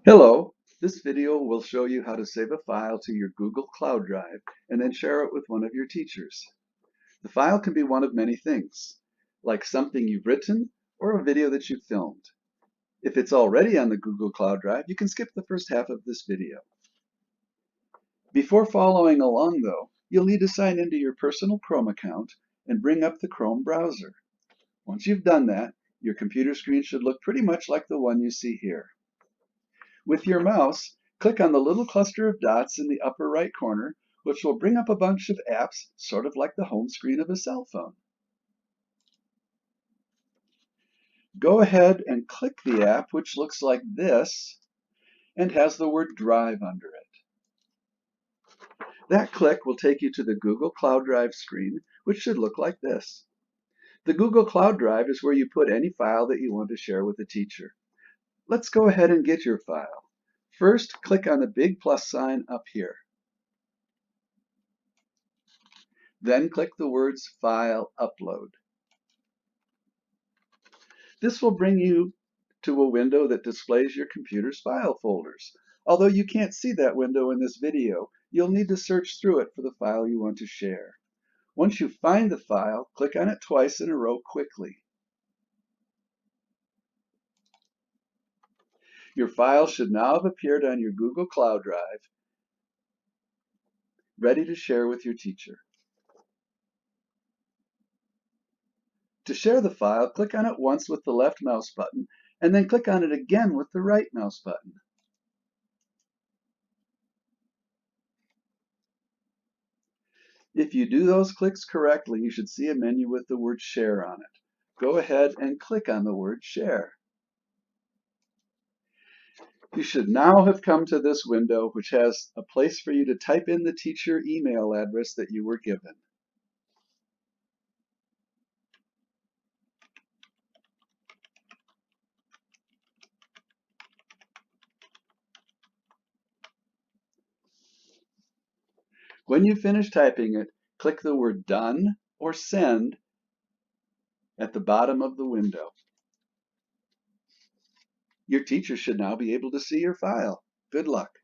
Hello, this video will show you how to save a file to your Google Cloud Drive and then share it with one of your teachers. The file can be one of many things, like something you've written or a video that you've filmed. If it's already on the Google Cloud Drive, you can skip the first half of this video. Before following along though, you'll need to sign into your personal Chrome account and bring up the Chrome browser. Once you've done that, your computer screen should look pretty much like the one you see here. With your mouse, click on the little cluster of dots in the upper right corner, which will bring up a bunch of apps, sort of like the home screen of a cell phone. Go ahead and click the app, which looks like this and has the word Drive under it. That click will take you to the Google Cloud Drive screen, which should look like this. The Google Cloud Drive is where you put any file that you want to share with a teacher. Let's go ahead and get your file. First, click on the big plus sign up here. Then click the words File Upload. This will bring you to a window that displays your computer's file folders. Although you can't see that window in this video, you'll need to search through it for the file you want to share. Once you find the file, click on it twice in a row quickly. Your file should now have appeared on your Google Cloud Drive, ready to share with your teacher. To share the file, click on it once with the left mouse button, and then click on it again with the right mouse button. If you do those clicks correctly, you should see a menu with the word Share on it. Go ahead and click on the word Share. You should now have come to this window, which has a place for you to type in the teacher email address that you were given. When you finish typing it, click the word Done or Send at the bottom of the window. Your teacher should now be able to see your file. Good luck.